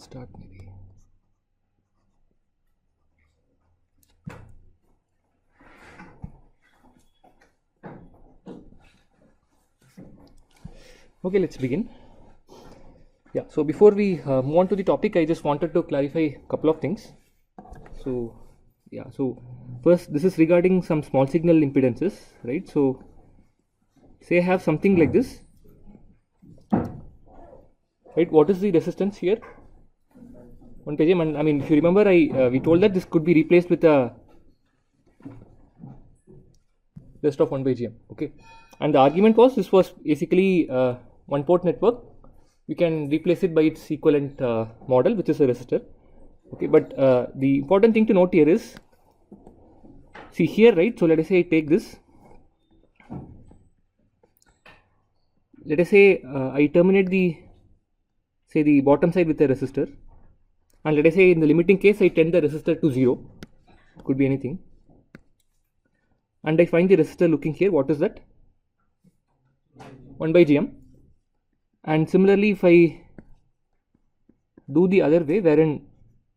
start maybe. Okay, let's begin. Yeah, so before we move on to the topic, I just wanted to clarify a couple of things. So, yeah, so first, this is regarding some small signal impedances, right? So, say I have something like this, right? What is the resistance here? 1 pg, and I mean, if you remember, we told that this could be replaced with a rest of 1 by gm. Okay, and the argument was this was basically one port network. We can replace it by its equivalent model, which is a resistor. Okay, but the important thing to note here is, see here, right? So let us say I take this. Let us say I terminate the bottom side with a resistor, and let us say in the limiting case I tend the resistor to 0. Could be anything. And I find the resistor looking here. What is that? 1 by gm. And similarly, if I do the other way, wherein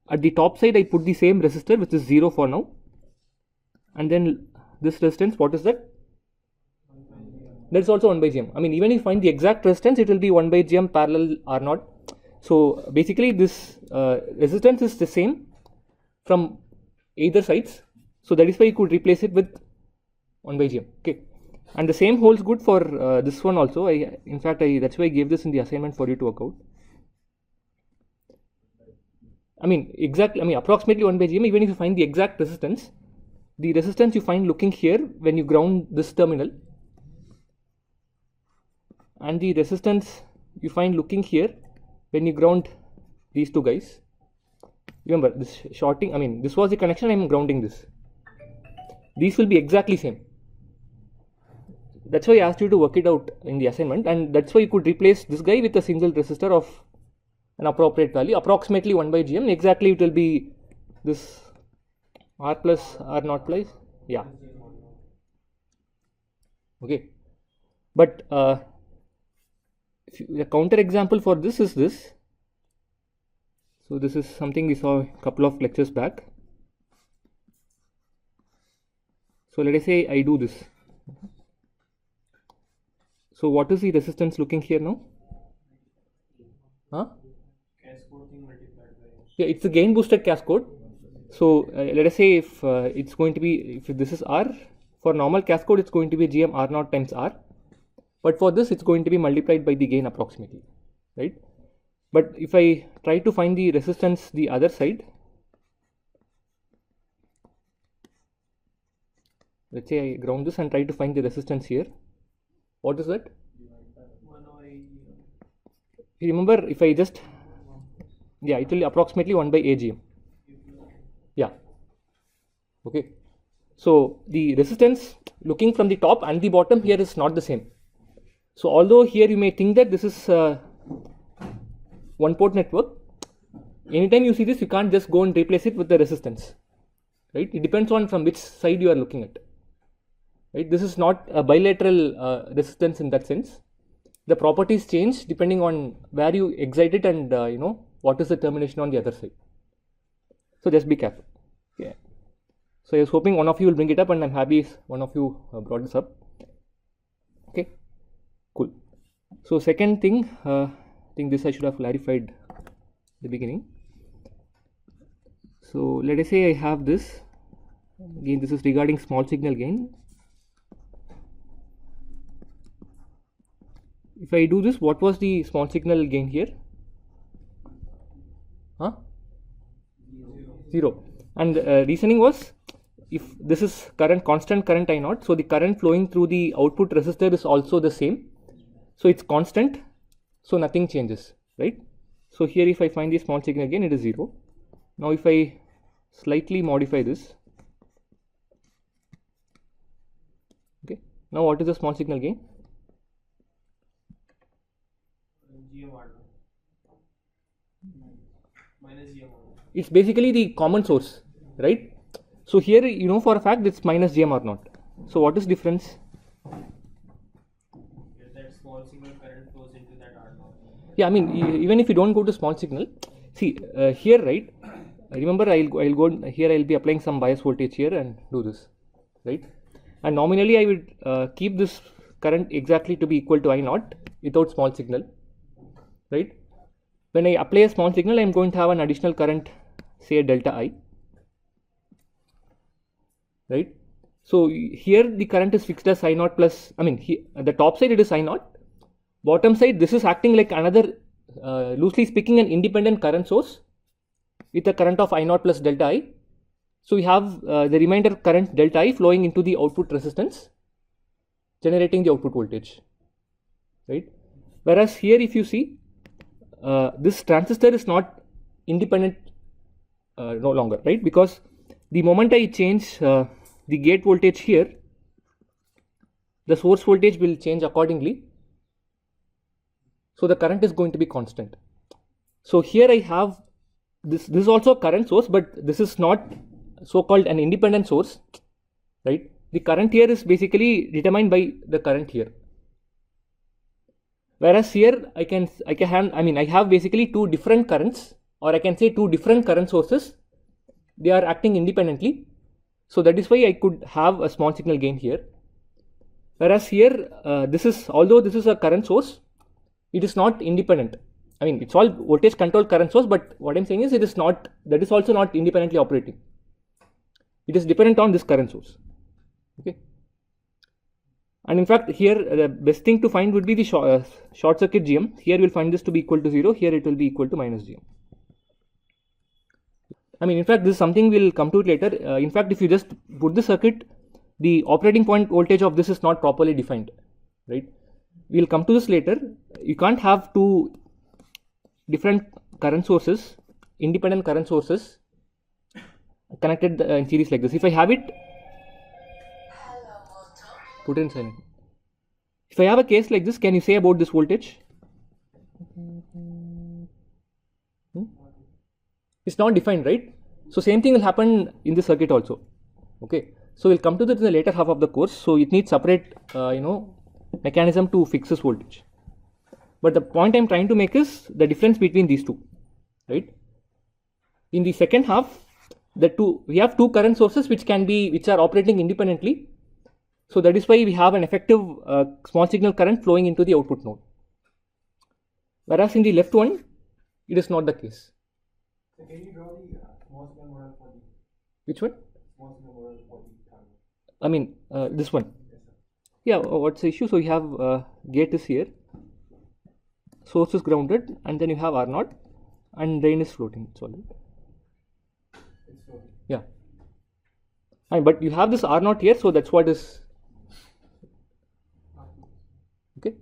at the top side I put the same resistor, which is 0 for now, and then this resistance, what is that? That's also 1 by gm. I mean, even if you find the exact resistance, it will be 1 by gm parallel R0. So basically, this resistance is the same from either sides. So that is why you could replace it with 1 by gm. Okay. And the same holds good for this one also. In fact, that's why I gave this in the assignment for you to work out. I mean, approximately 1 by gm. Even if you find the exact resistance, the resistance you find looking here when you ground this terminal, and the resistance you find looking here when you ground these two guys. Remember, this shorting. I mean, this was the connection. I am grounding this. These will be exactly same. That's why I asked you to work it out in the assignment, and that's why you could replace this guy with a single resistor of an appropriate value, approximately 1 by gm. Exactly, it will be this R plus R naught plus, yeah. Okay, but the counter example for this is this. So this is something we saw a couple of lectures back. So let us say I do this. So what is the resistance looking here now? Huh? Cascode thing multiplied by. Yeah, it's a gain boosted cascode. So let us say if it's going to be, if this is R, for normal cascode it's going to be gm R0 times R, but for this it's going to be multiplied by the gain approximately, right? But if I try to find the resistance the other side, let's say I ground this and try to find the resistance here. What is that? 1 over 8. You remember, if I just, yeah, it will be approximately 1 by AGM. Yeah. Okay. So the resistance looking from the top and the bottom here is not the same. So although here you may think that this is one port network, anytime you see this, you can't just go and replace it with the resistance, right? It depends on from which side you are looking at. Right? This is not a bilateral resistance in that sense. The properties change depending on where you excite it and what is the termination on the other side. So just be careful. Okay. So I was hoping one of you will bring it up, and I'm happy one of you brought this up. Okay, cool. So second thing, I think this I should have clarified at the beginning. So let us say I have this. Again, this is regarding small signal gain. If I do this, what was the small signal gain here? Huh? 0. And reasoning was, if this is constant current I0, so the current flowing through the output resistor is also the same. So it's constant, so nothing changes, right? So here if I find the small signal gain, it is 0. Now if I slightly modify this, okay, now what is the small signal gain? GM R0 minus GM R0. It's basically the common source, right? So here you know for a fact it's minus gm R0. So what is difference? That small signal current flows into that R0. Yeah, I mean, even if you don't go to small signal, see here, right? Remember, I'll go here. I'll be applying some bias voltage here and do this, right? And nominally, I would keep this current exactly to be equal to I naught without small signal, right? When I apply a small signal, I'm going to have an additional current, say delta I, right? So here the current is fixed as I naught plus, I mean, here, at the top side it is I naught, bottom side this is acting like another, loosely speaking, an independent current source with a current of I naught plus delta I. So we have the remainder current delta I flowing into the output resistance, generating the output voltage, right? Whereas here, if you see, this transistor is not independent no longer, right? Because the moment I change the gate voltage here, the source voltage will change accordingly. So the current is going to be constant. So here I have this is also a current source, but this is not so-called an independent source, right? The current here is basically determined by the current here. Whereas here I have basically two different currents, or I can say two different current sources. They are acting independently. So that is why I could have a small signal gain here. Whereas here, although this is a current source, it is not independent. I mean, it's all voltage controlled current source, but what I'm saying is that is also not independently operating. It is dependent on this current source. Okay. And in fact, here the best thing to find would be the short circuit GM. Here we'll find this to be equal to 0. Here it will be equal to minus GM. I mean, in fact, this is something we'll come to it later. In fact, if you just put the circuit, the operating point voltage of this is not properly defined, right? We'll come to this later. You can't have two different current sources, independent current sources, connected in series like this. If I have it, put it in silent. If I have a case like this, can you say about this voltage? It's not defined, right? So same thing will happen in the circuit also. Okay. So we'll come to that in the later half of the course. So it needs separate, mechanism to fix this voltage. But the point I'm trying to make is the difference between these two, right? In the second half, we have two current sources which are operating independently. So that is why we have an effective small signal current flowing into the output node. Whereas in the left one, it is not the case. So can you draw the small signal model for the? Which one? Small signal model for the target. I mean, this one. Yes, sir. Yeah, what's the issue? So you have gate is here, source is grounded, and then you have R0, and drain is floating. It's all right. It's floating. Yeah. But you have this R0 here, so that's what is. Okay.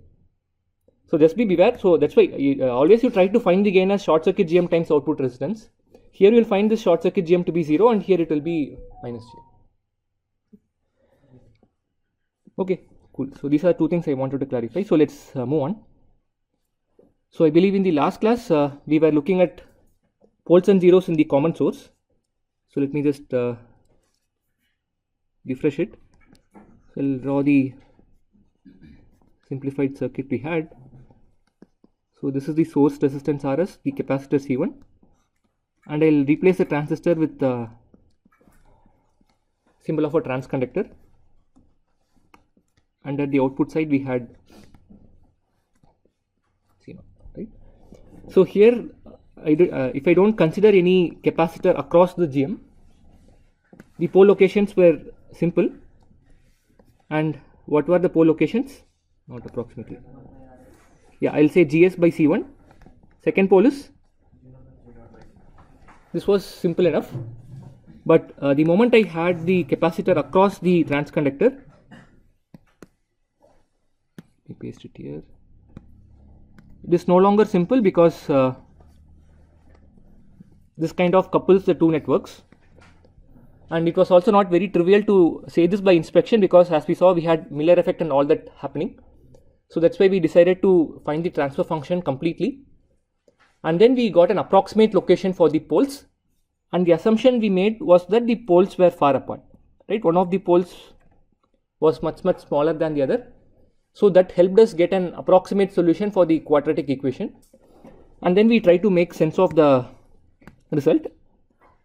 So just be beware. So that's why always you try to find the gain as short circuit GM times output resistance. Here you will find this short circuit GM to be 0, and here it will be minus GM. Okay, cool. So these are two things I wanted to clarify. So let's move on. So I believe in the last class we were looking at poles and zeros in the common source. So let me just refresh it. So I'll draw the simplified circuit we had. So this is the source resistance Rs, the capacitor C1, and I'll replace the transistor with the symbol of a transconductor, and at the output side we had C0, right? So here if I don't consider any capacitor across the GM, the pole locations were simple. And what were the pole locations? Not approximately. Yeah, I'll say GS by C1. Second pole is, this was simple enough, but the moment I had the capacitor across the transconductor, let me paste it here. It is no longer simple because this kind of couples the two networks, and it was also not very trivial to say this by inspection, because as we saw, we had Miller effect and all that happening. So that's why we decided to find the transfer function completely, and then we got an approximate location for the poles, and the assumption we made was that the poles were far apart, right? One of the poles was much smaller than the other, so that helped us get an approximate solution for the quadratic equation. And then we tried to make sense of the result.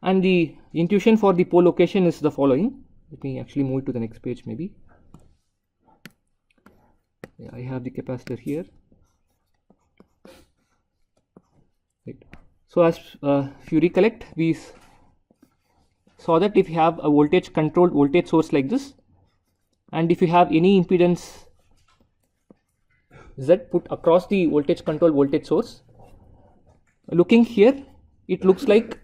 And the intuition for the pole location is the following. Let me actually move it to the next page maybe. Yeah, I have the capacitor here. Right. So as if you recollect, we saw that if you have a voltage controlled voltage source like this, and if you have any impedance Z put across the voltage controlled voltage source, looking here, it looks like,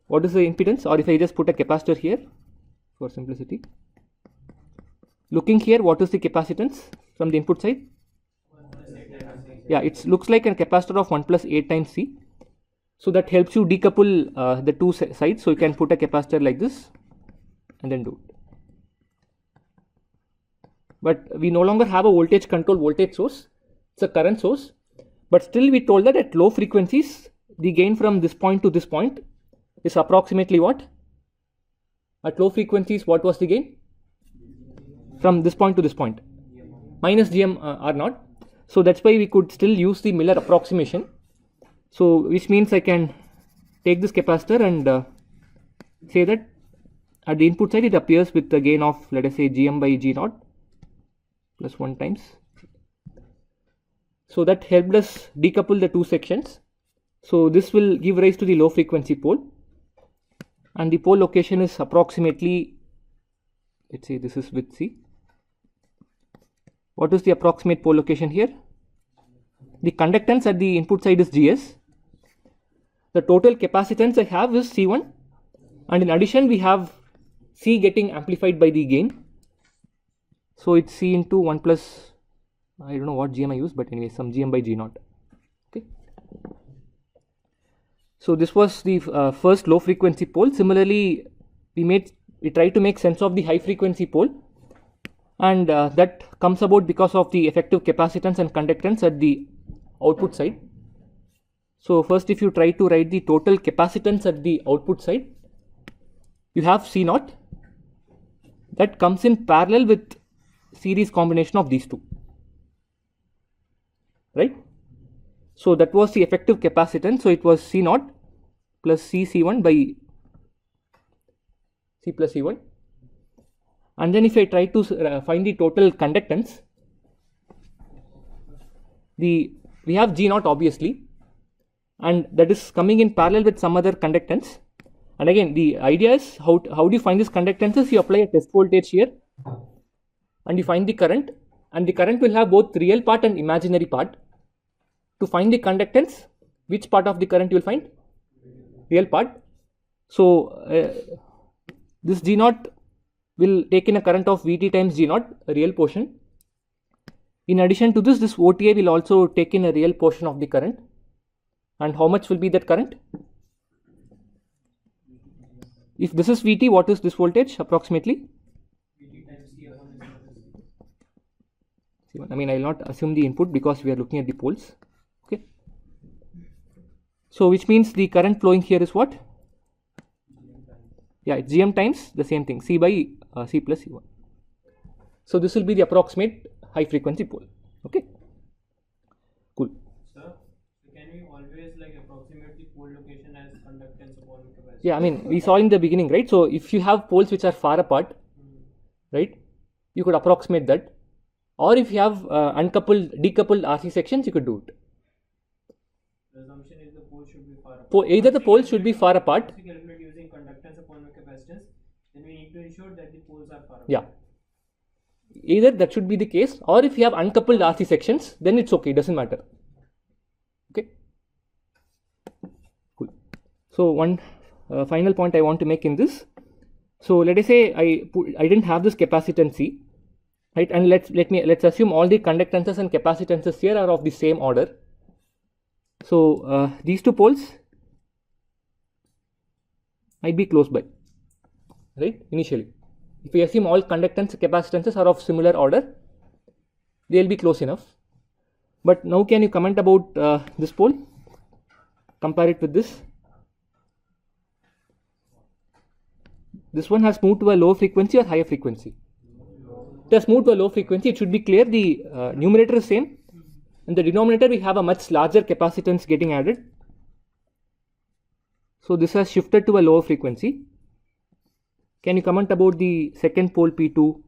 what is the impedance? Or if I just put a capacitor here for simplicity, looking here, what is the capacitance from the input side? Yeah, it looks like a capacitor of 1 plus 8 times C. So that helps you decouple the two sides. So you can put a capacitor like this and then do it. But we no longer have a voltage controlled voltage source, it's a current source. But still we told that at low frequencies, the gain from this point to this point is approximately what? At low frequencies, what was the gain? From this point to this point, minus GM R naught. So that's why we could still use the Miller approximation. So which means I can take this capacitor and say that at the input side it appears with the gain of, let us say, GM by G naught plus 1 times. So that helped us decouple the two sections. So this will give rise to the low frequency pole, and the pole location is approximately, let's say this is with C. What is the approximate pole location here? The conductance at the input side is GS. The total capacitance I have is C1, and in addition we have C getting amplified by the gain. So it's C into 1 plus, I don't know what GM I use, but anyway, some GM by G naught. Okay. So this was the first low frequency pole. Similarly, we tried to make sense of the high frequency pole, and that comes about because of the effective capacitance and conductance at the output side. So first, if you try to write the total capacitance at the output side, you have C naught that comes in parallel with series combination of these two, right? So that was the effective capacitance. So it was C naught plus C1 by C plus C1. And then if I try to find the total conductance, we have G naught obviously, and that is coming in parallel with some other conductance. And again, the idea is how do you find this conductances? You apply a test voltage here and you find the current, and the current will have both real part and imaginary part. To find the conductance, which part of the current you will find? Real part. So this G naught will take in a current of Vt times G naught, a real portion. In addition to this OTA will also take in a real portion of the current. And how much will be that current? If this is Vt, what is this voltage approximately? I mean, I will not assume the input because we are looking at the poles. Okay. So which means the current flowing here is what? Yeah, it's Gm times the same thing, C by C plus C1. So this will be the approximate high frequency pole. Okay. Cool. Sir, can we always approximate the pole location as conductance upon capacitance? Yeah, I mean, we saw in the beginning, right? So if you have poles which are far apart, right, you could approximate that. Or if you have decoupled RC sections, you could do it. The assumption is the pole should be far apart. Either the poles should be far apart. If we calculate using conductance upon capacitance, then we need to ensure that the poles are far apart. Yeah. Either that should be the case, or if you have uncoupled RC sections, then it's okay, doesn't matter. Okay. Cool. So one final point I want to make in this. So let us say I didn't have this capacitance C, right? And let's assume all the conductances and capacitances here are of the same order. So these two poles might be close by, right? Initially, if we assume all conductance capacitances are of similar order, they will be close enough. But now can you comment about this pole? Compare it with this. This one has moved to a low frequency or higher frequency? It has moved to a low frequency. It should be clear the numerator is same. In the denominator we have a much larger capacitance getting added. So this has shifted to a lower frequency. Can you comment about the second pole P2?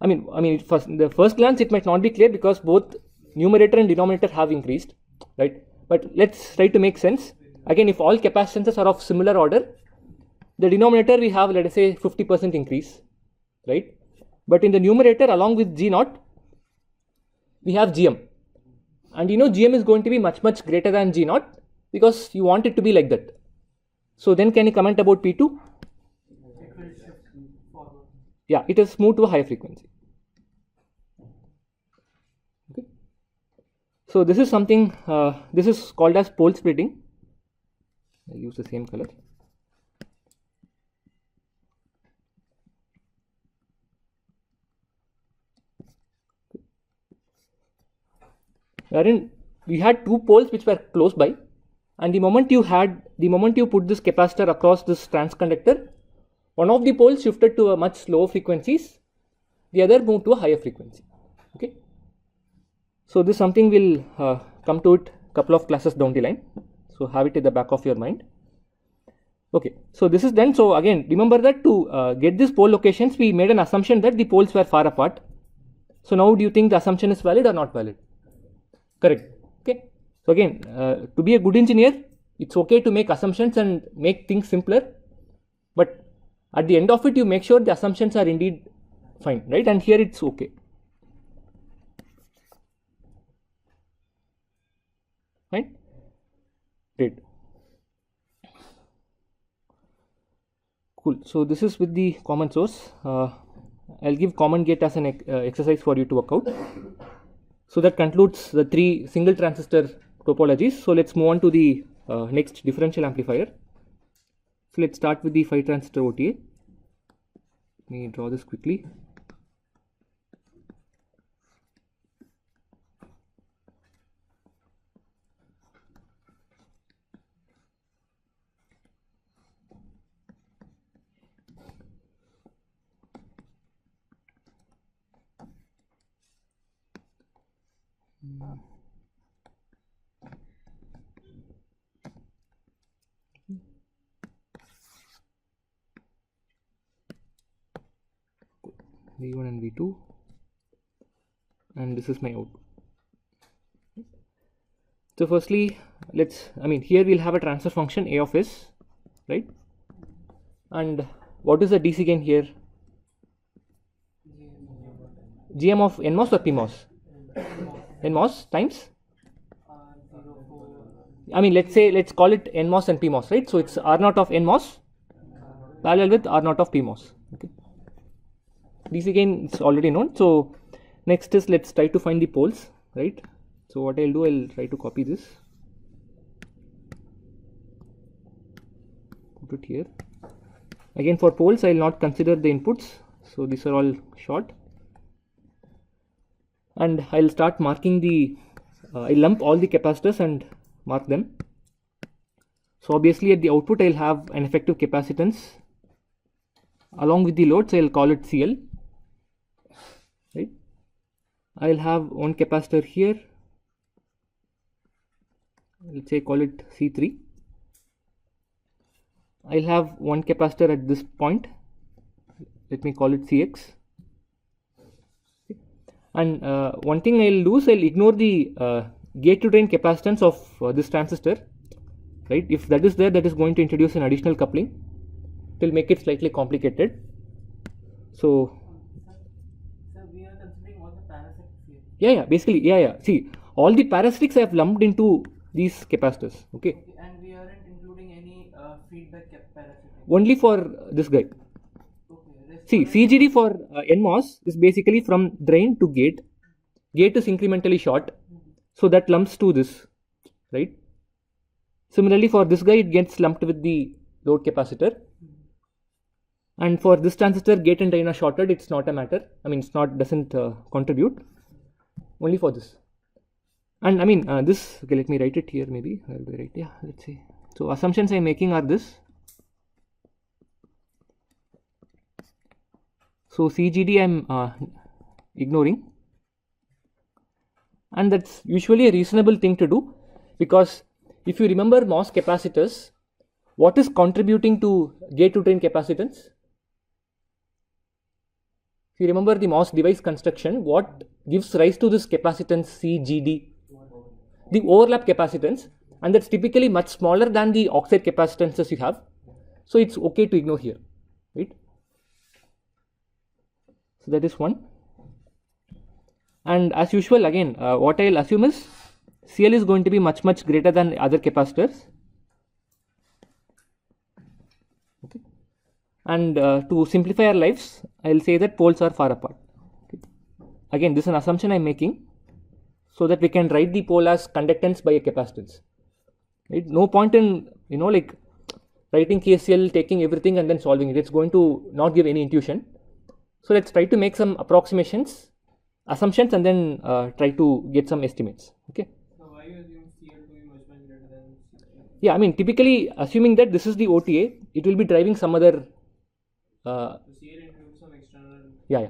I mean, the first glance it might not be clear because both numerator and denominator have increased, right? But let's try to make sense. Again, if all capacitances are of similar order, the denominator we have, let us say, 50% increase, right? But in the numerator, along with G naught, we have Gm, and you know Gm is going to be much greater than G naught because you want it to be like that. So then, can you comment about P2? It will shift forward. Yeah, it has moved to a higher frequency. Okay. So this is something, this is called as pole splitting. I'll use the same color. Wherein we had two poles which were close by, and the moment you put this capacitor across this transconductor, one of the poles shifted to a much lower frequencies, the other moved to a higher frequency. Okay. So this is something we'll come to it couple of classes down the line. So have it at the back of your mind. Okay. So this is done. So again, remember that to get these pole locations, we made an assumption that the poles were far apart. So now do you think the assumption is valid or not valid? Correct. Okay. So again, to be a good engineer, it's okay to make assumptions and make things simpler, but at the end of it, you make sure the assumptions are indeed fine, right? And here it's okay. Fine. Great. Cool. So this is with the common source. I'll give common gate as an exercise for you to work out. So that concludes the three single transistor topologies. So let's move on to the next differential amplifier. So let's start with the 5 transistor OTA. Let me draw this quickly. V1 and V2, and this is my output. So firstly, here we'll have a transfer function A of S, right? And what is the DC gain here? Gm of NMOS or PMOS? NMOS times? Let's call it NMOS and PMOS, right? So it's R0 of NMOS parallel with R0 of PMOS. Okay. DC gain is already known. So next is let's try to find the poles, right? So what I'll do, I'll try to copy this, put it here. Again, for poles, I'll not consider the inputs. So these are all short, and I'll start marking the. I'll lump all the capacitors and mark them. So obviously at the output, I'll have an effective capacitance along with the loads. I'll call it CL. Right. I'll have one capacitor here. Let's say call it C3. I'll have one capacitor at this point. Let me call it CX. And one thing I'll do is I'll ignore the gate to drain capacitance of this transistor. Right? If that is there, that is going to introduce an additional coupling. It will make it slightly complicated. So we are considering all the parasitic here. Yeah. Basically, yeah. See, all the parasitics I have lumped into these capacitors. Okay. And we aren't including any feedback parasitic. Only for this guy. Okay. See, CGD for NMOS is basically from drain to gate. Gate is incrementally short, so that lumps to this, right? Similarly, for this guy, it gets lumped with the load capacitor. And for this transistor, gate and drain are shorted. It's not a matter. Doesn't contribute. Only for this. And this. Okay, let me write it here. Maybe I'll be right. Yeah, let's see. So assumptions I'm making are this. So CGD I'm ignoring, and that's usually a reasonable thing to do, because if you remember MOS capacitors, what is contributing to gate to drain capacitance? If you remember the MOS device construction, what gives rise to this capacitance CGD? The overlap capacitance, and that's typically much smaller than the oxide capacitances you have. So it's okay to ignore here, right? So that is one. And as usual, again, what I'll assume is CL is going to be much greater than other capacitors. Okay. And to simplify our lives, I'll say that poles are far apart. Okay. Again, this is an assumption I'm making, so that we can write the pole as conductance by a capacitance. Right? No point in like writing KCL, taking everything and then solving it. It's going to not give any intuition. So let's try to make some approximations, assumptions, and then try to get some estimates. Okay. So why you assume CL to be much greater than CL? Yeah, I mean, typically assuming that this is the OTA, it will be driving some other. So CL includes some external. Yeah.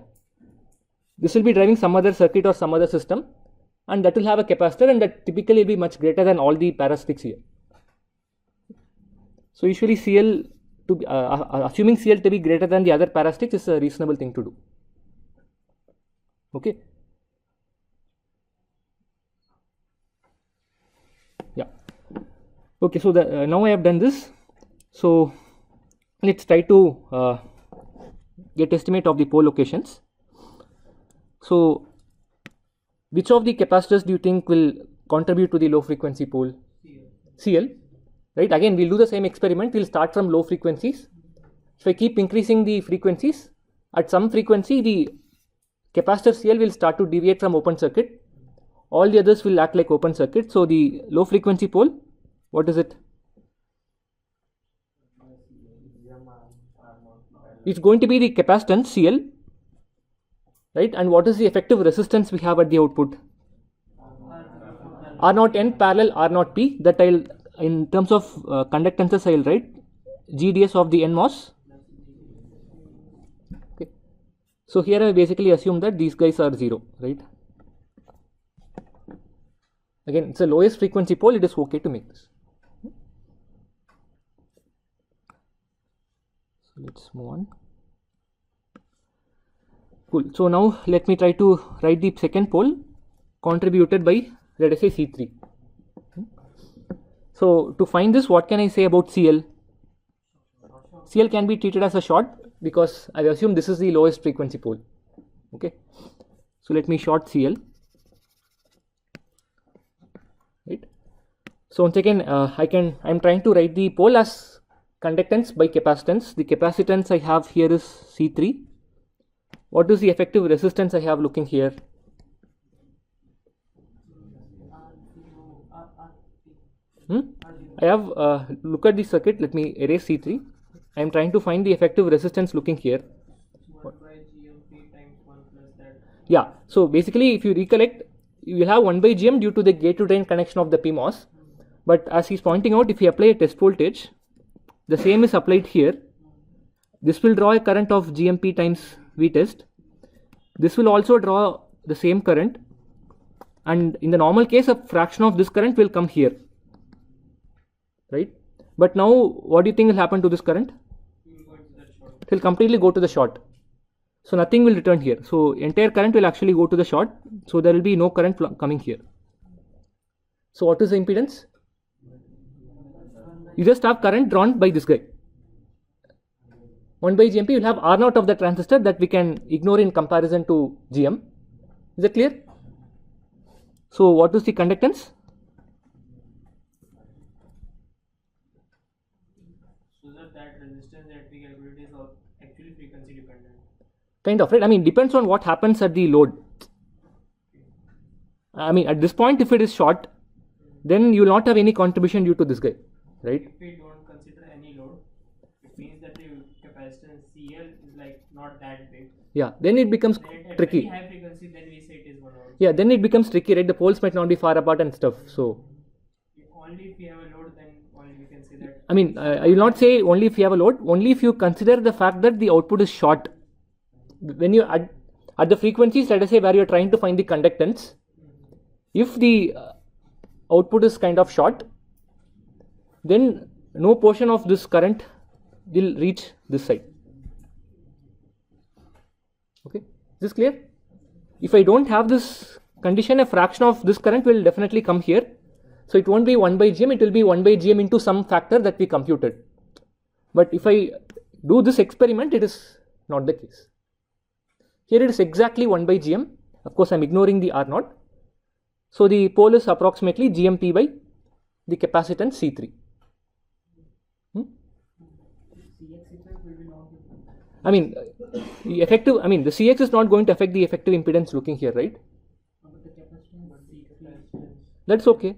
This will be driving some other circuit or some other system, and that will have a capacitor, and that typically will be much greater than all the parasitic here. So usually CL to be, assuming CL to be greater than the other parasitics is a reasonable thing to do. Okay. Yeah. Okay. So now I have done this. So let's try to get estimate of the pole locations. So which of the capacitors do you think will contribute to the low frequency pole? CL. Right, again we'll do the same experiment. We'll start from low frequencies. If I keep increasing the frequencies, at some frequency the capacitor CL will start to deviate from open circuit. All the others will act like open circuit. So the low frequency pole, what is it? It's going to be the capacitance CL, right? And what is the effective resistance we have at the output? R0N parallel R0P. That I'll, in terms of conductances, I'll write GDS of the NMOS. Okay. So here I basically assume that these guys are 0, right? Again, it's the lowest frequency pole. It is okay to make this. So let's move on. Cool. So now let me try to write the second pole contributed by, let us say, C3. So to find this, what can I say about CL? CL can be treated as a short because I assume this is the lowest frequency pole. Okay. So let me short CL. Right. So once again, I'm trying to write the pole as conductance by capacitance. The capacitance I have here is C3. What is the effective resistance I have looking here? I have look at the circuit. Let me erase C3. I am trying to find the effective resistance looking here. 1 by GMP times 1 plus that. Yeah. So basically, if you recollect, you will have 1 by GM due to the gate to drain connection of the PMOS. But as he's pointing out, if you apply a test voltage, the same is applied here. This will draw a current of GMP times V test. This will also draw the same current, and in the normal case, a fraction of this current will come here. Right? But now, what do you think will happen to this current? It will completely go to the short. So nothing will return here. So entire current will actually go to the short. So there will be no current coming here. So what is the impedance? You just have current drawn by this guy. 1 by GMP, you will have R0 of the transistor that we can ignore in comparison to GM. Is that clear? So what is the conductance? So that resistance that we calculate is actually frequency dependent. Kind of, right? I mean, depends on what happens at the load. I mean, at this point, if it is short, then you will not have any contribution due to this guy, right? If we don't consider any load, it means that the capacitance CL is like not that big. Yeah, then it becomes At tricky. very high frequency, then we say it is 1 volt. Yeah, then it becomes tricky, right? The poles might not be far apart and stuff. So, Only if we have a load, then only we can say that. I mean, I will not say only if you have a load, only if you consider the fact that the output is short. When you at the frequencies, let us say, where you are trying to find the conductance, if the output is kind of short, then no portion of this current will reach this side. Okay, is this clear? If I don't have this condition, a fraction of this current will definitely come here. So it won't be 1 by gm, it will be 1 by gm into some factor that we computed. But if I do this experiment, it is not the case. Here it is exactly 1 by gm. Of course, I am ignoring the R naught. So the pole is approximately gmp by the capacitance C3. I mean, the effective, I mean, the Cx is not going to affect the effective impedance looking here, right? That's okay.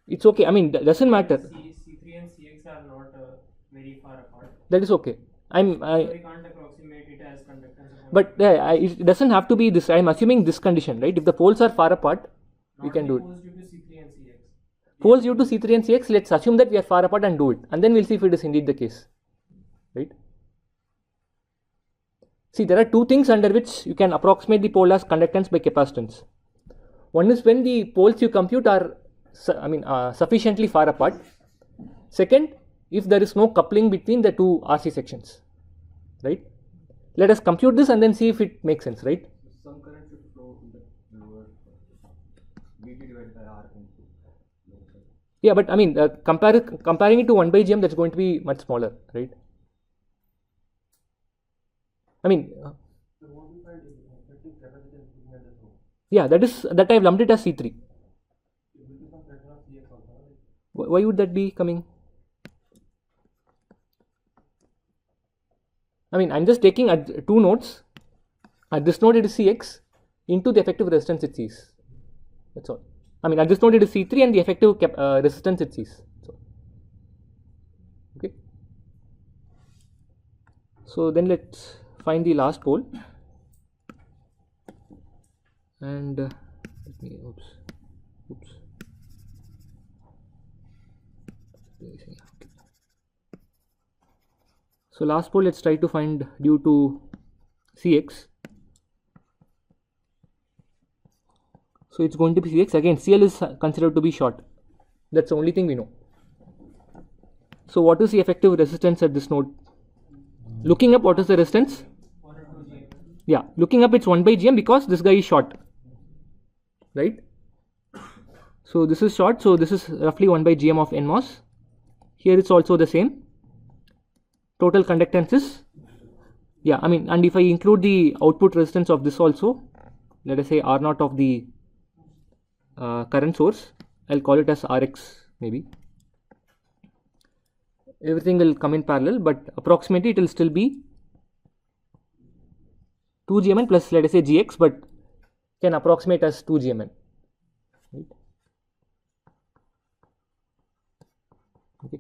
It's okay. I mean, doesn't matter. C3 and Cx are not very far apart. That is okay. So we can't approximate it as conductance. But it doesn't have to be this. I'm assuming this condition, right? If the poles are far apart, we can do it. Poles due to C3 and Cx. Poles due to C3 and Cx, let's assume that we are far apart and do it. And then we'll see if it is indeed the case. Right? See, there are two things under which you can approximate the pole as conductance by capacitance. One is when the poles you compute are sufficiently far apart. Second, if there is no coupling between the two RC sections, right? Let us compute this and then see if it makes sense, right? Some current should flow in the lower Vt divided by R. Yeah, but I mean, comparing it to 1 by gm, that's going to be much smaller, right? I mean, yeah, that I've lumped it as C3. Why would that be coming? I mean, I'm just taking at two nodes. At this node it is Cx into the effective resistance it sees. That's all. I mean, at this node it is C3 and the effective resistance it sees. Okay. So then let's find the last pole. And let me, oops. So last pole, let's try to find due to Cx. So it's going to be Cx. Again, Cl is considered to be short. That's the only thing we know. So what is the effective resistance at this node? Looking up, what is the resistance? Yeah, looking up, it's 1 by gm because this guy is short, right? So this is short, so this is roughly 1 by gm of NMOS. Here it's also the same. Total conductance is, yeah, I mean, and if I include the output resistance of this also, let us say R naught of the current source, I'll call it as Rx maybe. Everything will come in parallel, but approximately it will still be 2 gmn plus, let us say, gx, but can approximate as 2 gmn. Right? Okay.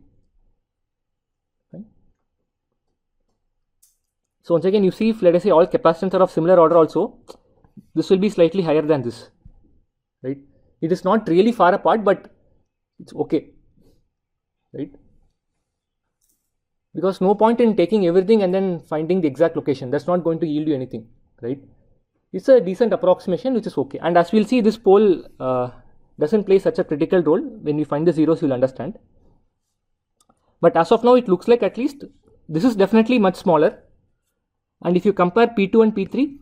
Fine. So once again, you see, if let us say all capacitance are of similar order also, this will be slightly higher than this. Right? It is not really far apart, but it's okay. Right? Because no point in taking everything and then finding the exact location. That's not going to yield you anything, right? It's a decent approximation, which is okay. And as we'll see, this pole doesn't play such a critical role. When we find the zeros, you'll understand. But as of now, it looks like at least this is definitely much smaller. And if you compare P2 and P3,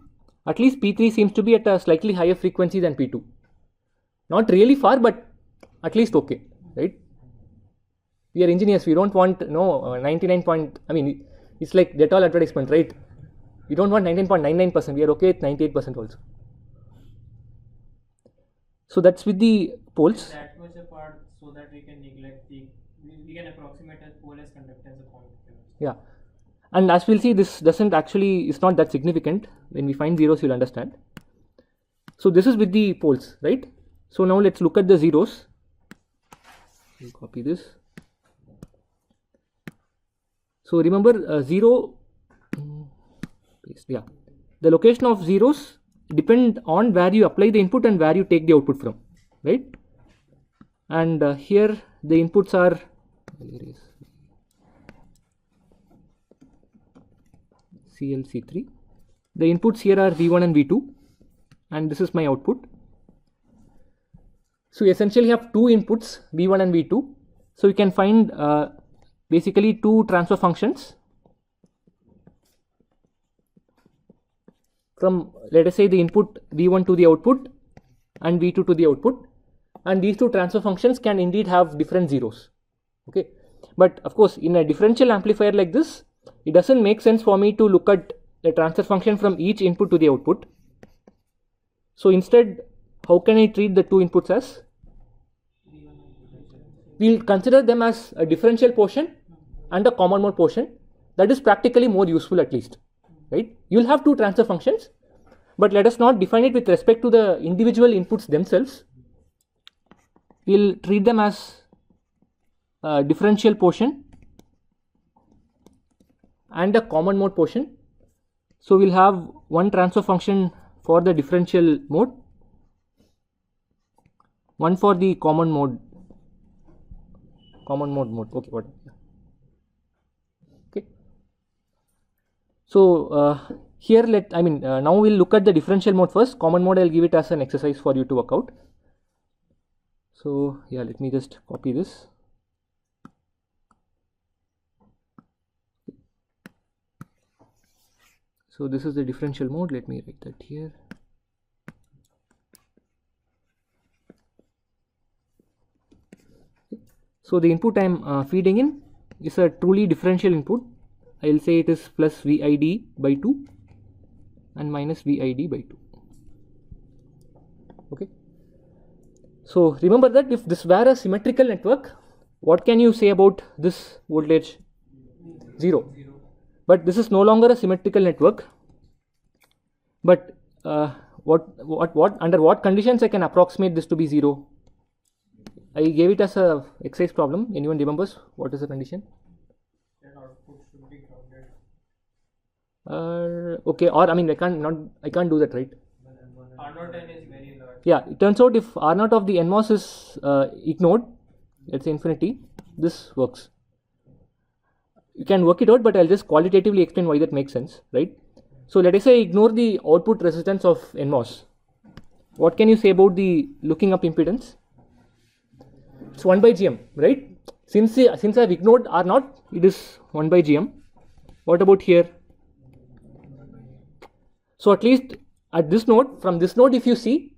at least P3 seems to be at a slightly higher frequency than P2. Not really far, but at least okay, right? We are engineers, we don't want 99 point, I mean, it's like Dettol advertisement, right? We don't want 99.99%, we are okay with 98% also. So that's with the poles. That much apart so that we can neglect we can approximate a pole as conductance upon. Yeah, and as we'll see, this doesn't actually, it's not that significant. When we find zeros, you'll understand. So this is with the poles, right? So now let's look at the zeros. We'll copy this. So remember, zero, yeah, the location of zeros depend on where you apply the input and where you take the output from, right? And here the inputs are CL3. The inputs here are V1 and V2, and this is my output. So you essentially have two inputs, V1 and V2. So you can find basically two transfer functions from, let us say, the input V1 to the output and V2 to the output, and these two transfer functions can indeed have different zeros. Okay, but of course in a differential amplifier like this, it doesn't make sense for me to look at a transfer function from each input to the output. So instead, how can I treat the two inputs as? We'll consider them as a differential portion and a common mode portion. That is practically more useful, at least, right? You'll have two transfer functions, but let us not define it with respect to the individual inputs themselves. We'll treat them as a differential portion and a common mode portion. So we'll have one transfer function for the differential mode, one for the common mode okay, what? Okay, so here now we'll look at the differential mode first. Common mode I'll give it as an exercise for you to work out. So yeah, let me just copy this. So this is the differential mode. Let me write that here. So the input I am feeding in is a truly differential input. I will say it is plus VID by 2 and minus VID by 2. Okay. So remember that if this were a symmetrical network, what can you say about this voltage? 0. But this is no longer a symmetrical network. But under what conditions I can approximate this to be 0? I gave it as a exercise problem. Anyone remembers what is the condition? That output should be grounded. Okay, or I can't do that, right? R0 is very large. Yeah, it turns out if R0 of the NMOS is ignored, let's say infinity, this works. You can work it out, but I'll just qualitatively explain why that makes sense, right? So let us say I ignore the output resistance of NMOS. What can you say about the looking up impedance? It's 1 by GM, right? Since I've ignored R0, it is 1 by GM. What about here? So at least at this node, from this node if you see,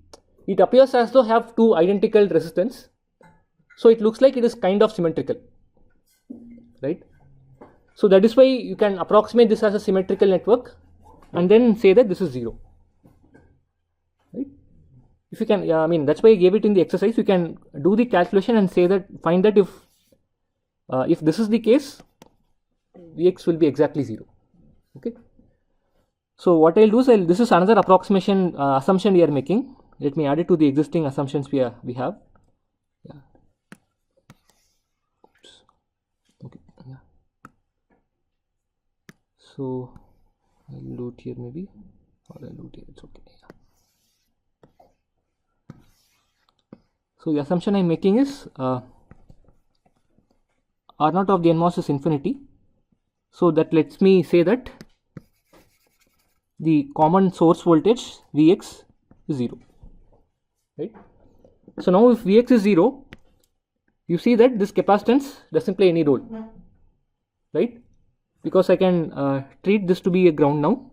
it appears as though have two identical resistance. So it looks like it is kind of symmetrical, right? So that is why you can approximate this as a symmetrical network and then say that this is 0. Right? If you can, that's why I gave it in the exercise. You can do the calculation and say that, find that if this is the case, Vx will be exactly 0. Okay. So what I'll do is this is another approximation assumption we are making. Let me add it to the existing assumptions we have. Yeah. Oops. Okay. Yeah. So I'll do it here maybe, or I'll do it here. It's okay. Yeah. So the assumption I'm making is R0 of the NMOS is infinity. So that lets me say that the common source voltage Vx is 0. Right? So now if Vx is 0, you see that this capacitance doesn't play any role. Right? Because I can treat this to be a ground now.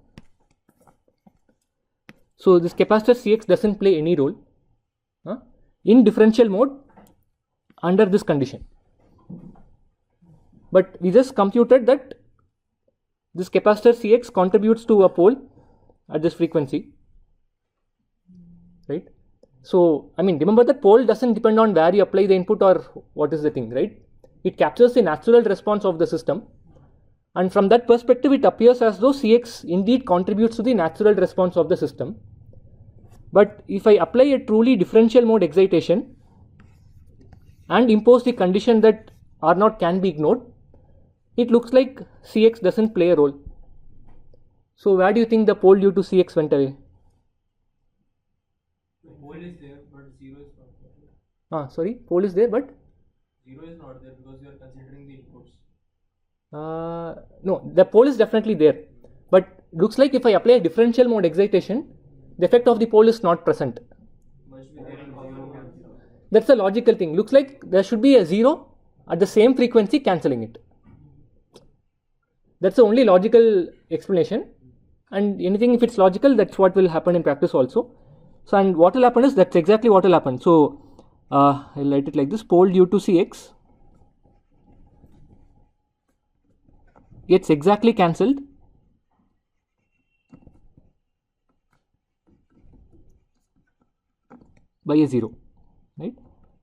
So this capacitor Cx doesn't play any role in differential mode under this condition. But we just computed that this capacitor Cx contributes to a pole at this frequency, right? So remember that pole doesn't depend on where you apply the input or what is the thing, right? It captures the natural response of the system, and from that perspective it appears as though Cx indeed contributes to the natural response of the system. But if I apply a truly differential mode excitation and impose the condition that R0 can be ignored, it looks like Cx doesn't play a role. So where do you think the pole due to Cx went away? The pole is there, but 0 is not there. Sorry, pole is there, but 0 is not there because you are considering the inputs. no, the pole is definitely there, but looks like if I apply a differential mode excitation, the effect of the pole is not present. Must be there in common mode. That's a logical thing. Looks like there should be a 0 at the same frequency cancelling it. That's the only logical explanation, and anything if it's logical, that's what will happen in practice also. So, and what will happen is that's exactly what will happen. So, I'll write it like this: pole due to Cx gets exactly cancelled by a 0, right?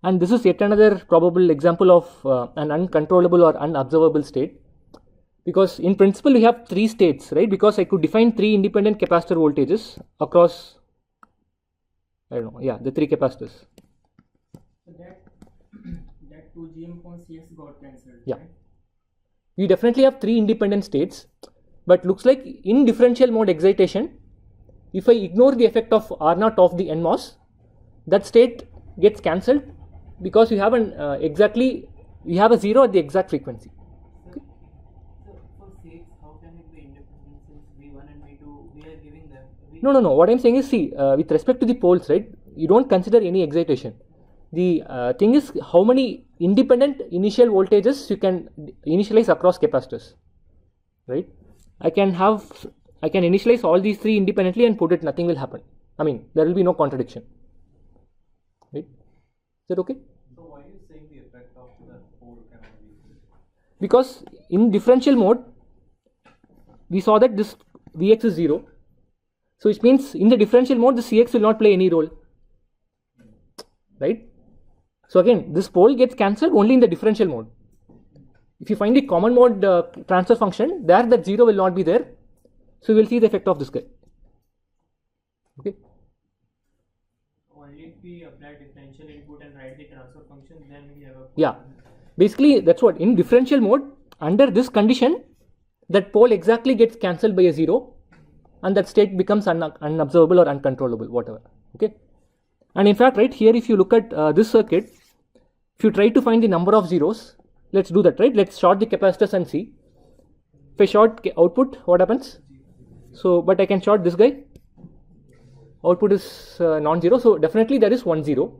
And this is yet another probable example of an uncontrollable or unobservable state, because in principle we have 3 states, right? Because I could define 3 independent capacitor voltages across, I don't know, yeah, the 3 capacitors. So that 2 GM upon Cx got cancelled. Yeah. Right? We definitely have 3 independent states, but looks like in differential mode excitation, if I ignore the effect of R0 of the NMOS, that state gets cancelled because you have an you have a 0 at the exact frequency. So for Cx, how can it be independent since V1 and V2 we are giving them? No. What I'm saying is, see, with respect to the poles, right, you don't consider any excitation. The thing is how many independent initial voltages you can initialize across capacitors, right? I can initialize all these 3 independently and put it, nothing will happen. I mean, there will be no contradiction, right? Is that okay? So why are you saying the effect of the pole cannot be equal? Because in differential mode, we saw that this Vx is 0. So which means in the differential mode, the Cx will not play any role, right? So again, this pole gets cancelled only in the differential mode. If you find the common mode transfer function, there that 0 will not be there. So we will see the effect of this guy. Okay. Only if we apply differential input and write the transfer function, then we have a. Yeah. Basically, that's what in differential mode, under this condition, that pole exactly gets cancelled by a 0, and that state becomes unobservable or uncontrollable, whatever. Okay. And in fact, right here, if you look at this circuit, if you try to find the number of zeros, let's do that, right? Let's short the capacitors and see. If I short output, what happens? So, but I can short this guy. Output is non-zero, so definitely there is 1 0.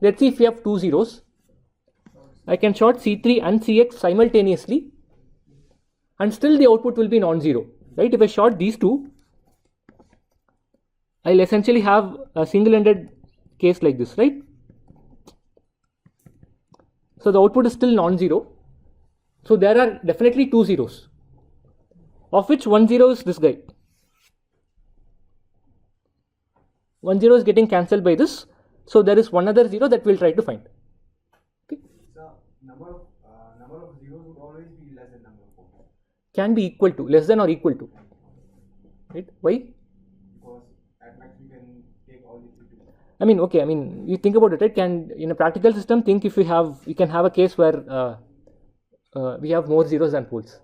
Let's see if we have 2 zeros. I can short C3 and Cx simultaneously, and still the output will be non-zero, right? If I short these two, I'll essentially have a single-ended case like this, right? So the output is still non-zero. So there are definitely 2 zeros, of which 1 0 is this guy. 1 0 is getting cancelled by this. So there is one other 0 that we'll try to find. Okay. So number of zeros would always be less than number of poles. Can be equal to, less than or equal to. Right? Why? Because at max we can take all these two. I mean, okay, I mean, you think about it, right? Can, in a practical system, think if you can have a case where we have more zeros than poles.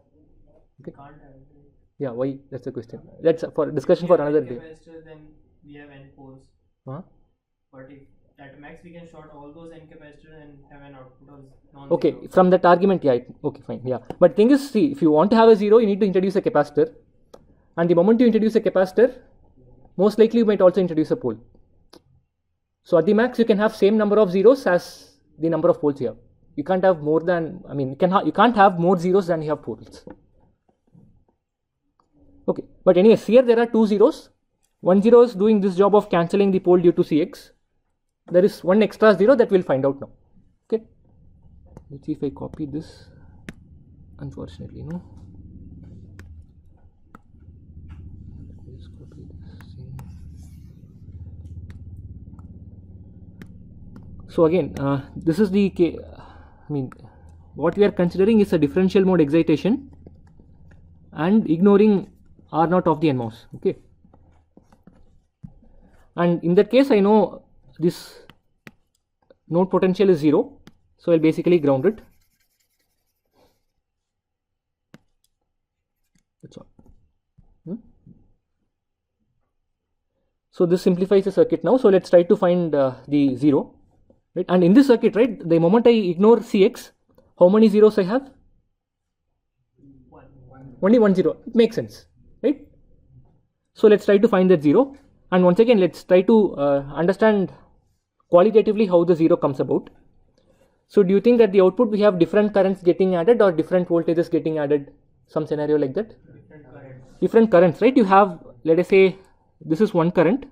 Okay. Can't have it. Yeah, why? That's the question. That's for discussion for another day. Capacitor, then we have n poles. Huh? But if at max we can short all those n capacitors and have an output of non-zero. Okay, from that argument, yeah, okay, fine, yeah. But thing is, see, if you want to have a 0, you need to introduce a capacitor. And the moment you introduce a capacitor, most likely you might also introduce a pole. So at the max, you can have same number of zeros as the number of poles you have. You can't have more than, I mean, you can't have more zeros than you have poles. Okay, but anyways, here there are 2 zeros. 1 0 is doing this job of cancelling the pole due to Cx. There is one extra 0 that we'll find out now. Okay, let's see if I copy this. Unfortunately, no. Just copy this thing. So again, this is the I mean, what we are considering is a differential mode excitation and ignoring R0 of the NMOS. Okay, and in that case, I know this node potential is 0, so I'll basically ground it. That's all. So this simplifies the circuit now. So let's try to find the 0. Right? And in this circuit, right, the moment I ignore Cx, how many zeros I have? Only 1 0. It makes sense, right? So let's try to find that 0. And once again, let's try to understand qualitatively how the 0 comes about. So do you think that the output we have different currents getting added or different voltages getting added? Some scenario like that? Different currents, right? You have, let us say, this is one current.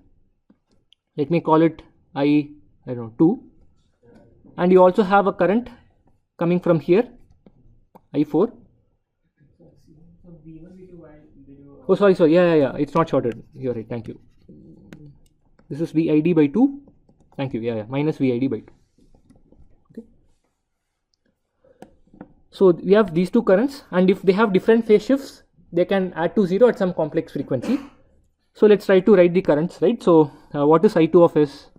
Let me call it I don't know, 2. And you also have a current coming from here, I4. Oh, sorry, yeah, it's not shorted. You're right, thank you. This is VID by 2. Thank you, yeah, minus VID by 2. Okay. So we have these two currents, and if they have different phase shifts, they can add to 0 at some complex frequency. So let's try to write the currents, right? So what is I2 of S?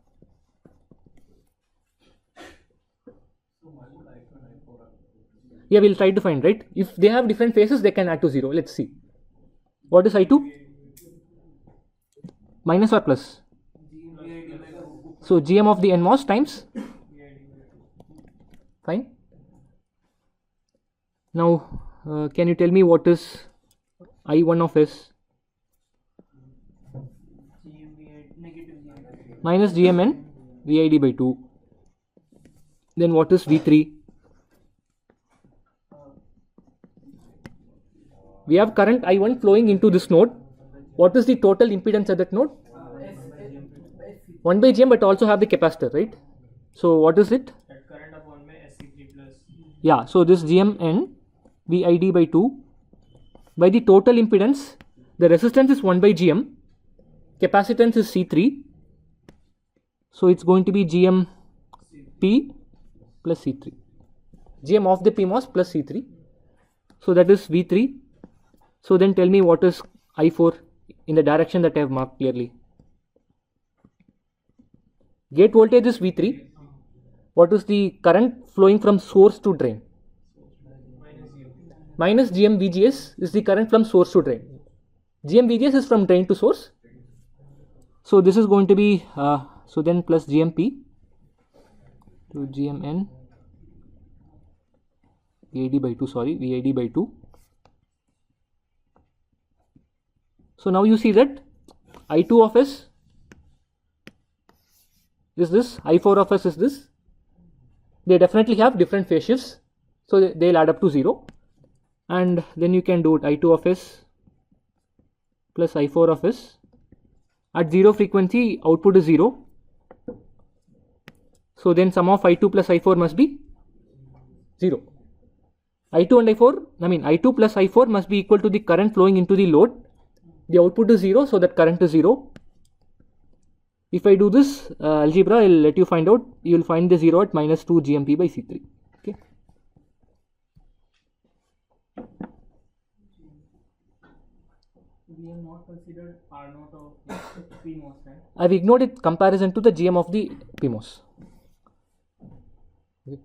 Yeah, we'll try to find, right? If they have different phases, they can add to 0. Let's see. What is I2? Minus or plus? So GM of the NMOS times? Fine. Now, can you tell me what is I1 of S? Minus GMN VID by 2. Then what is V3? We have current I1 flowing into this node. What is the total impedance at that node? 1 by GM, but also have the capacitor, right? So what is it? That current of 1 by SC3 plus. Yeah, so this GMN VID by 2. By the total impedance, the resistance is 1 by GM, capacitance is C3. So it's going to be GMP plus C3. GM of the PMOS plus C3. So that is V3. So then tell me what is I4 in the direction that I have marked clearly. Gate voltage is V3. What is the current flowing from source to drain? Minus GM VGS is the current from source to drain. GM VGS is from drain to source. So this is going to be, so then plus GMP to GMN VID by 2, VID by 2. So now you see that I2 of S is this, I4 of S is this. They definitely have different phase shifts, so they'll add up to 0. And then you can do it I2 of S plus I4 of S. At 0 frequency, output is 0. So then sum of I2 plus I4 must be 0. I2 and I2 plus I4 must be equal to the current flowing into the load. The output is 0, so that current is 0. If I do this algebra, I'll let you find out. You will find the 0 at minus 2 GMP by C3. Okay. We have not considered R0 of PMOS, right? I've ignored it comparison to the GM of the PMOS. Okay.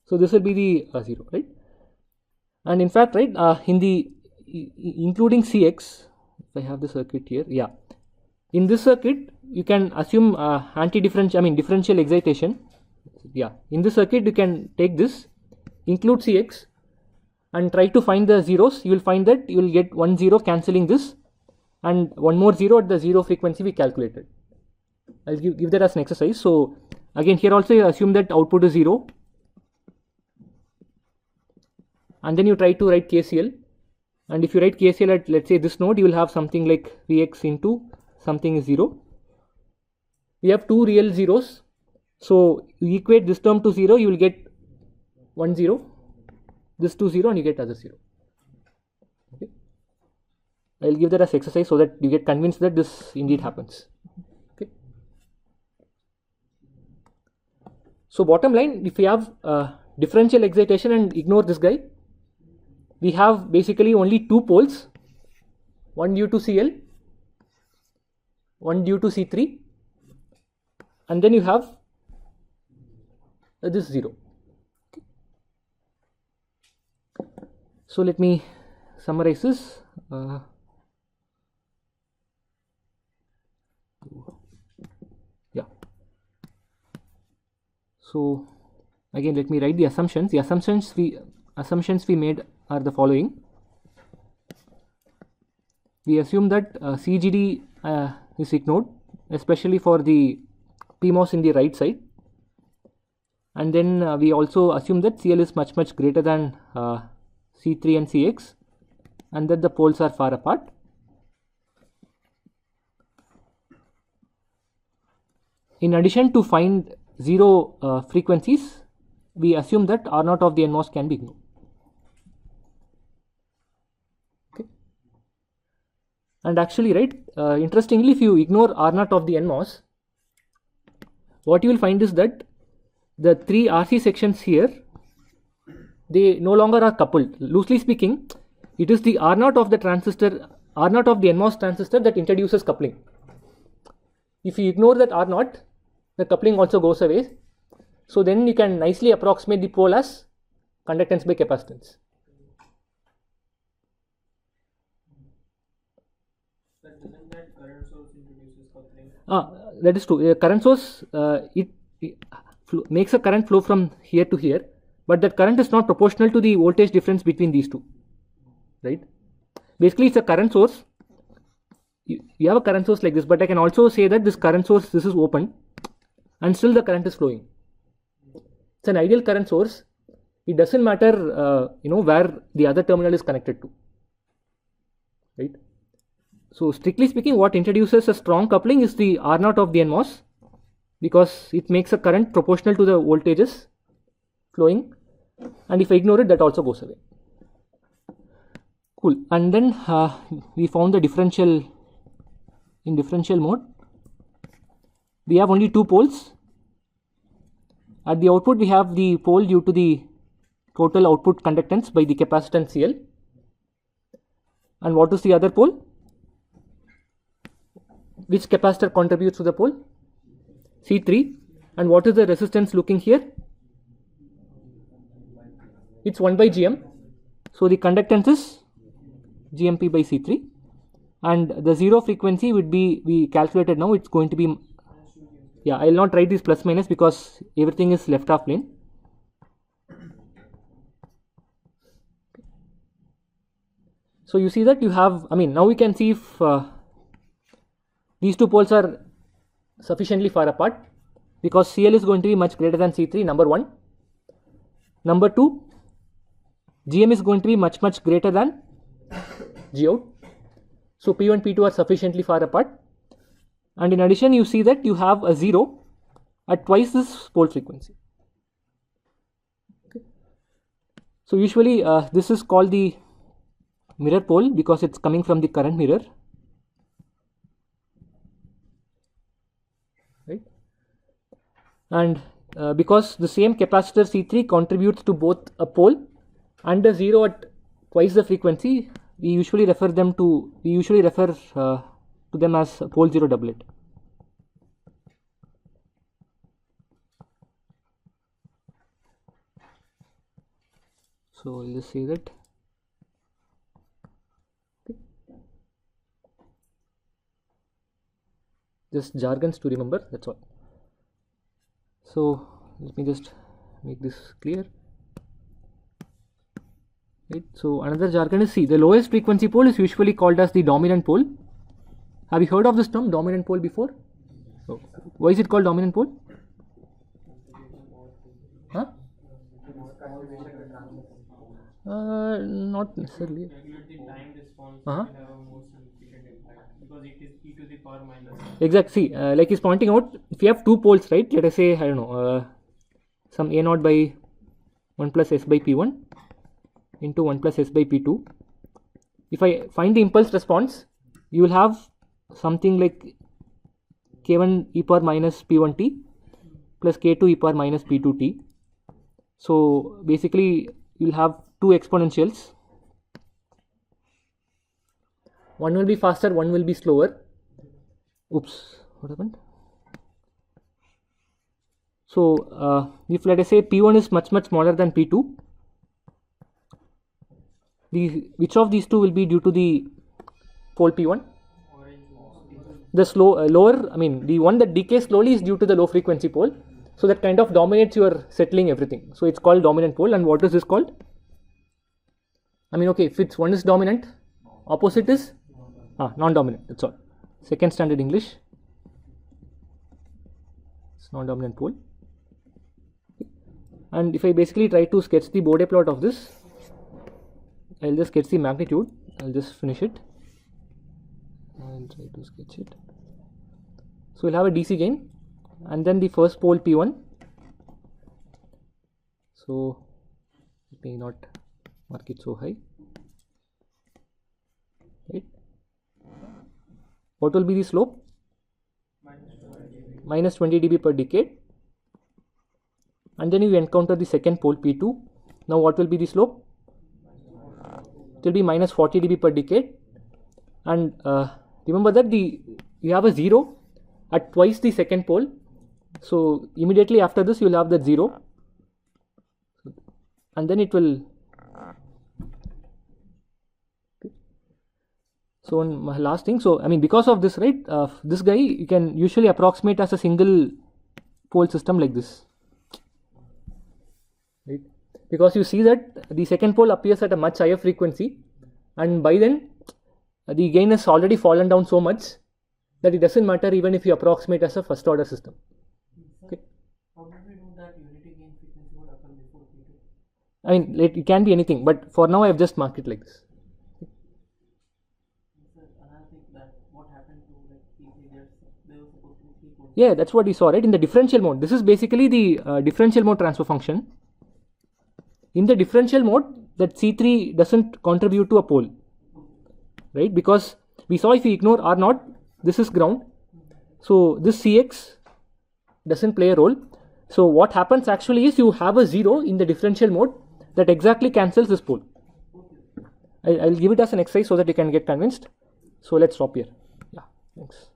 So this will be the 0, right? And in fact, right, in the including CX, if I have the circuit here, yeah. In this circuit, you can assume differential excitation. Yeah. In this circuit, you can take this, include CX, and try to find the zeros. You will find that you will get 1 0 cancelling this, and one more 0 at the 0 frequency we calculated. I'll give that as an exercise. So again, here also you assume that output is 0. And then you try to write KCL, and if you write KCL at, let's say, this node, you will have something like Vx into something is 0. We have two real zeros, so you equate this term to 0, you will get 1 0, this to 0, and you get other 0. Okay. I'll give that as exercise so that you get convinced that this indeed happens. Okay. So bottom line, if we have differential excitation and ignore this guy, we have basically only two poles, one due to Cl, one due to C3, and then you have this 0. Okay. So let me summarize this. Yeah. So again, let me write the assumptions. The assumptions we made are the following. We assume that CGD is ignored, especially for the PMOS in the right side. And then we also assume that Cl is much greater than C3 and Cx, and that the poles are far apart. In addition, to find zero frequencies, we assume that R0 of the NMOS can be ignored. Okay. And actually, right, interestingly, if you ignore R0 of the NMOS, what you will find is that the three RC sections here, they no longer are coupled. Loosely speaking, it is the R0 of the transistor, R0 of the NMOS transistor that introduces coupling. If you ignore that R0, the coupling also goes away. So then you can nicely approximate the pole as conductance by capacitance. But doesn't that current source introduces coupling? That is true. Current source, it makes a current flow from here to here, but that current is not proportional to the voltage difference between these two, right? Basically, it's a current source. You have a current source like this, but I can also say that this current source, this is open, and still the current is flowing. It's an ideal current source. It doesn't matter, where the other terminal is connected to, right? So strictly speaking, what introduces a strong coupling is the R0 of the NMOS, because it makes a current proportional to the voltages flowing, and if I ignore it, that also goes away. Cool. And then we found the differential. In differential mode, we have only two poles. At the output, we have the pole due to the total output conductance by the capacitance Cl. And what is the other pole? Which capacitor contributes to the pole? C3. And what is the resistance looking here? It's 1 by Gm. So the conductance is Gmp by C3. And the zero frequency would be, we calculated now, it's going to be, yeah, I will not write this plus minus because everything is left half plane. So you see that you have, now we can see if these two poles are sufficiently far apart, because Cl is going to be much greater than C3, number one. Number two, Gm is going to be much greater than Gout. So P1, P2 are sufficiently far apart, and in addition, you see that you have a zero at twice this pole frequency. Okay. So usually this is called the mirror pole because it's coming from the current mirror, right? And because the same capacitor C3 contributes to both a pole and a zero at twice the frequency, we usually refer to them as pole zero doublet. So I'll just say that. Okay. Just jargons to remember, that's all. So let me just make this clear. Right. So another jargon is, see, the lowest frequency pole is usually called as the dominant pole. Have you heard of this term, dominant pole, before? Oh. Why is it called dominant pole? Huh? Not necessarily. Regulate the time response will have a more significant impact because it is e to the power minus. Exactly. See, like he's pointing out, if you have two poles, right? Let us say, I don't know, some A0 by 1 plus S by P1 into 1 plus S by P2. If I find the impulse response, you will have something like K1 e power minus P1t plus K2 e power minus P2t. So basically, you will have two exponentials. One will be faster, one will be slower. Oops, what happened? So if let us say P1 is much smaller than P2, which of these two will be due to the pole P1? The lower, the one that decays slowly is due to the low frequency pole. So that kind of dominates your settling everything. So it's called dominant pole. And what is this called? Okay, if it's one is dominant, opposite is non-dominant. That's all. Second standard English. It's non-dominant pole. And if I basically try to sketch the Bode plot of this, I'll just sketch the magnitude. I'll just finish it and try to sketch it. So we'll have a DC gain and then the first pole P1. So let me not mark it so high. Right. What will be the slope? Minus 20 dB per decade. And then you encounter the second pole P2. Now what will be the slope? It will be minus 40 dB per decade. And remember that you have a 0 at twice the second pole. So immediately after this you will have that 0. And then it will. Okay. So one my last thing. So I mean, because of this, right? This guy you can usually approximate as a single pole system like this, right? Because you see that the second pole appears at a much higher frequency, and by then the gain has already fallen down so much that it doesn't matter even if you approximate as a first order system. Okay. How did we do that unity gain frequency would occur before P2? I mean, it can be anything, but for now I have just marked it like this. Sir, another thing that what happened to like P3, there was supposed to be 3 poles. Yeah, that's what we saw, right? In the differential mode, this is basically the differential mode transfer function. In the differential mode, that C3 doesn't contribute to a pole, right? Because we saw if we ignore R0, this is ground. So this Cx doesn't play a role. So what happens actually is you have a 0 in the differential mode that exactly cancels this pole. I'll give it as an exercise so that you can get convinced. So let's stop here. Yeah, thanks.